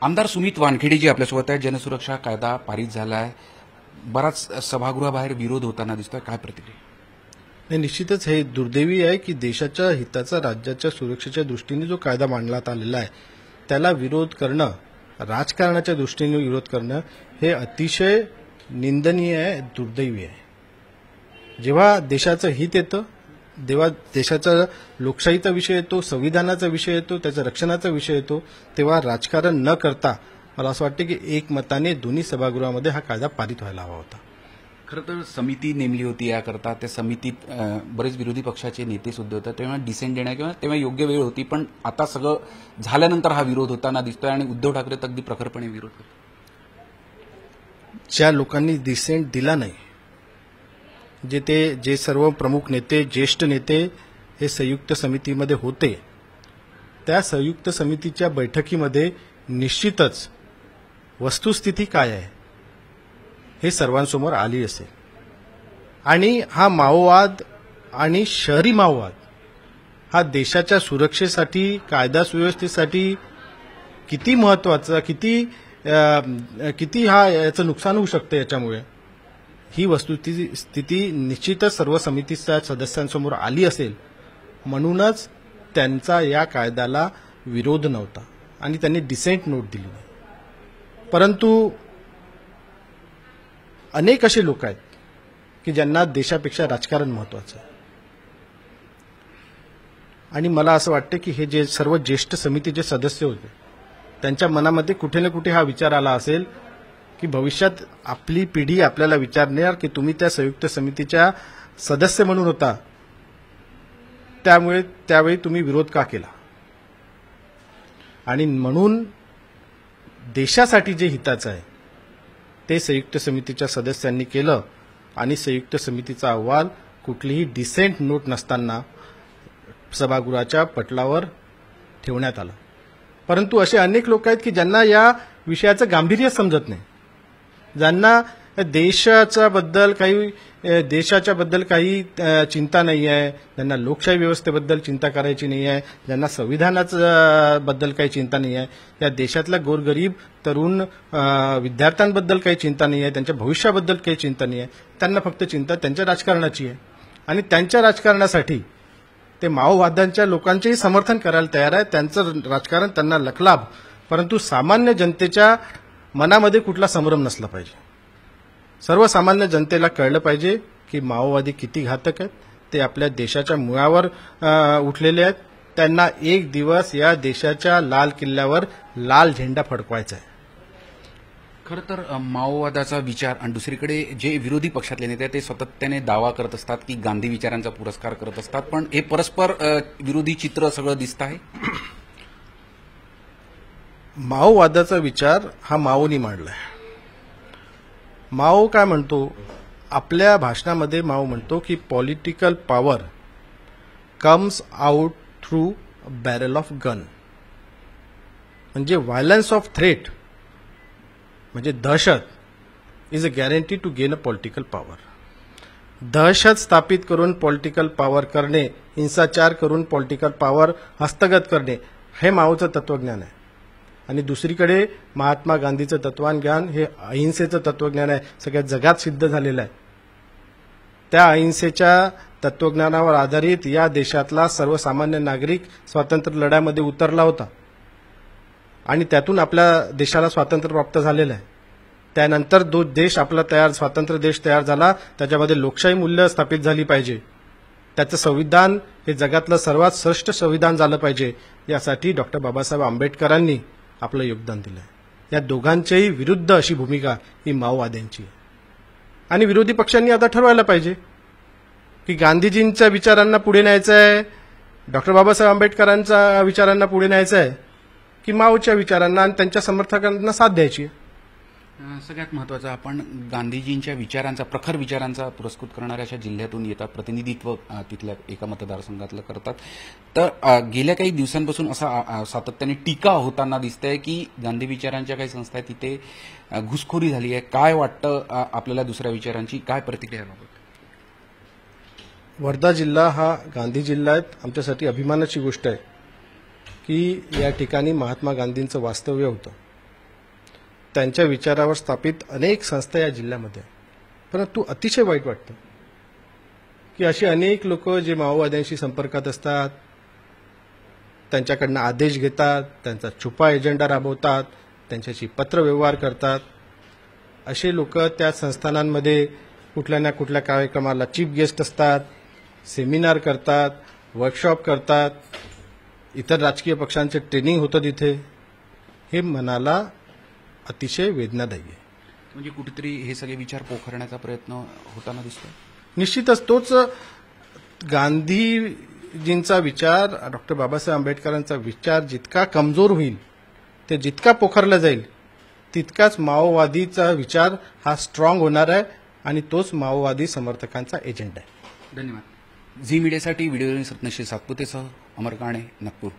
आमदार सुमित वानखेडे जी आपल्यासोबत आहे. जनसुरक्षा कायदा पारित झाला आहे, बराच सभागृहाबाहेर विरोध होताना दिसतोय, काय प्रतिक्रिया? नाही, निश्चितच हे दुर्दैवी आहे की देशाच्या हिताचा, राज्याच्या सुरक्षेच्या दृष्टीने जो कायदा मांडण्यात आलेला आहे त्याला विरोध करणं, राजकारणाच्या दृष्टीने विरोध करणं हे अतिशय निंदनीय आहे, दुर्दैवी आहे. जेव्हा देशाचं हित येतं, जेव्हा देशाचा लोकशाहीचा विषय येतो, संविधानाचा विषय येतो, त्याच्या रक्षणाचा विषय येतो, तेव्हा राजकारण न करता मला असं वाटतं की एकमताने दोन्ही सभागृहामध्ये हा कायदा पारित व्हायला हवा होता. खरं तर समिती नेमली होती याकरता. त्या समितीत बरेच विरोधी पक्षाचे नेते सुद्धा होते. तेव्हा डिसेंट देण्या किंवा तेव्हा योग्य वेळ होती, पण आता सगळं झाल्यानंतर हा विरोध होताना दिसतोय आणि उद्धव ठाकरे अगदी प्रखरपणे विरोध करतात. ज्या लोकांनी डिसेंट दिला नाही, जे सर्व प्रमुख नेते, ज्येष्ठ नेते हे संयुक्त समितीमध्ये होते, त्या संयुक्त समितीच्या बैठकीमध्ये निश्चितच वस्तुस्थिती काय आहे हे सर्वांसमोर आली असेल. आणि हा माओवाद आणि शहरी माओवाद हा देशाच्या सुरक्षेसाठी, कायदा सुव्यवस्थेसाठी किती महत्वाचा, किती हा याचं नुकसान होऊ शकतं याच्यामुळे, ही वस्तुस्थिती निश्चितच सर्व समितीच्या सदस्यांसमोर आली असेल. म्हणूनच त्यांचा या कायद्याला विरोध नव्हता आणि त्यांनी डिसेंट नोट दिली नाही. परंतु अनेक असे लोक आहेत की ज्यांना देशापेक्षा राजकारण महत्वाचं आहे. आणि मला असं वाटतं की हे जे सर्व ज्येष्ठ समितीचे सदस्य होते त्यांच्या मनामध्ये कुठे ना कुठे हा विचार आला असेल की भविष्यात आपली पिढी आपल्याला विचारणार की तुम्ही त्या संयुक्त समितीच्या सदस्य म्हणून होता, त्यावेळी तुम्ही विरोध का केला. आणि म्हणून देशासाठी जे हिताचं आहे ते संयुक्त समितीच्या सदस्यांनी केलं आणि संयुक्त समितीचा अहवाल कुठलीही डिसेंट नोट नसताना सभागृहाच्या पटलावर ठेवण्यात आला. परंतु असे अनेक लोक आहेत की ज्यांना या विषयाचं गांभीर्य समजत नाही, ज्यांना देशाच्या बद्दल काही चिंता नाही आहे, ज्यांना लोकशाही व्यवस्थेबद्दल चिंता करायची नाही आहे, ज्यांना संविधानाबद्दल काही चिंता नाही आहे, या देशातल्या गोरगरीब तरुण विद्यार्थ्यांबद्दल काही चिंता नाही आहे, त्यांच्या भविष्याबद्दल काही चिंता नाही आहे. त्यांना फक्त चिंता त्यांच्या राजकारणाची आहे. आणि त्यांच्या राजकारणासाठी ते माओवाद्यांच्या लोकांचेही समर्थन करायला तयार आहे. त्यांचं राजकारण त्यांना लखलाभ, परंतु सामान्य जनतेच्या मनामध्ये कुठला संभ्रम नसला पाहिजे. सर्वसामान्य जनतेला कळलं पाहिजे की माओवादी किती घातक आहेत, ते आपल्या देशाच्या मुळावर उठलेले आहेत. त्यांना एक दिवस या देशाच्या लाल किल्ल्यावर लाल झेंडा फडकवायचा आहे. खरं तर माओवादाचा विचार आणि दुसरीकडे जे विरोधी पक्षातले नेते ते सातत्याने दावा करत असतात की गांधी विचारांचा पुरस्कार करत असतात, पण हे परस्पर विरोधी चित्र सगळं दिसत आहे. माओवादाचा विचार हा माओनी मांडलाय. माओ काय म्हणतो आपल्या भाषणामध्ये? माओ म्हणतो की political power comes out through barrel of gun. म्हणजे व्हायलन्स ऑफ थ्रेट, म्हणजे दहशत is a guarantee to gain a political power. दहशत स्थापित करून पॉलिटिकल पॉवर करणे, हिंसाचार करून पॉलिटिकल पॉवर हस्तगत करणे, हे माओचं तत्वज्ञान आहे. आणि दुसरीकडे महात्मा गांधीचं तत्वज्ञान हे अहिंसेचं तत्वज्ञान आहे, सगळ्या जगात सिद्ध झालेलं आहे. त्या अहिंसेच्या तत्वज्ञानावर आधारित या देशातला सर्वसामान्य नागरिक स्वातंत्र्य लढ्यामध्ये उतरला होता आणि त्यातून आपल्या देशाला स्वातंत्र्य प्राप्त झालेलं आहे. त्यानंतर आपला स्वातंत्र्य देश तयार झाला, त्याच्यामध्ये लोकशाही मूल्य स्थापित झाली पाहिजे, त्याचं संविधान हे जगातलं सर्वात श्रेष्ठ संविधान झालं पाहिजे, यासाठी डॉक्टर बाबासाहेब आंबेडकरांनी आपलं योगदान दिलं. या दोघांच्याही विरुद्ध अशी भूमिका ही माओवाद्यांची आहे. आणि विरोधी पक्षांनी आता ठरवायला पाहिजे की गांधीजींच्या विचारांना पुढे न्यायचं आहे, डॉक्टर बाबासाहेब आंबेडकरांच्या विचारांना पुढे न्यायचं आहे, की माओच्या विचारांना आणि त्यांच्या समर्थकांना साथ द्यायची आहे. सगळ्यात महत्त्वाचं, आपण गांधीजींच्या विचारांचा, प्रखर विचारांचा पुरस्कृत करणाऱ्या अशा जिल्ह्यातून येतात, प्रतिनिधित्व तिथल्या एका मतदारसंघातलं करतात. तर गेल्या काही दिवसांपासून असा सातत्याने टीका होताना दिसतंय की गांधी विचारांच्या काही संस्था आहेत तिथे घुसखोरी झाली आहे. काय वाटतं आपल्याला दुसऱ्या विचारांची, काय प्रतिक्रिया याबाबत? वर्धा जिल्हा हा गांधी जिल्हा आहे. आमच्यासाठी अभिमानाची गोष्ट आहे की या ठिकाणी महात्मा गांधींचं वास्तव्य होतं. त्यांच्या विचारावर स्थापित अनेक संस्था या जिल्ह्यामध्ये आहेत. परंतु अतिशय वाईट वाटतं की अशी अनेक लोक जे माओवाद्यांशी संपर्कात असतात, त्यांच्याकडनं आदेश घेतात, त्यांचा छुपा एजेंडा राबवतात, त्यांच्याशी पत्रव्यवहार करतात, असे लोक त्या संस्थानांमध्ये कुठल्या ना कुठल्या कार्यक्रमाला चीफ गेस्ट असतात, सेमिनार करतात, वर्कशॉप करतात, इतर राजकीय पक्षांचे ट्रेनिंग होतं तिथे. हे मनाला अतिशय वेदनादायी आहे. म्हणजे कुठेतरी हे सगळे विचार पोखरण्याचा प्रयत्न होताना दिसतो. निश्चितच तोच गांधीजींचा विचार, डॉक्टर बाबासाहेब आंबेडकरांचा विचार जितका कमजोर होईल, ते जितका पोखरला जाईल, तितकाच माओवादीचा विचार हा स्ट्रॉंग होणार आहे आणि तोच माओवादी समर्थकांचा एजेंडा आहे. धन्यवाद. झी मीडियासाठी व्हिडिओ रत्नश्री सातपुतेसह अमर काणे, नागपूर.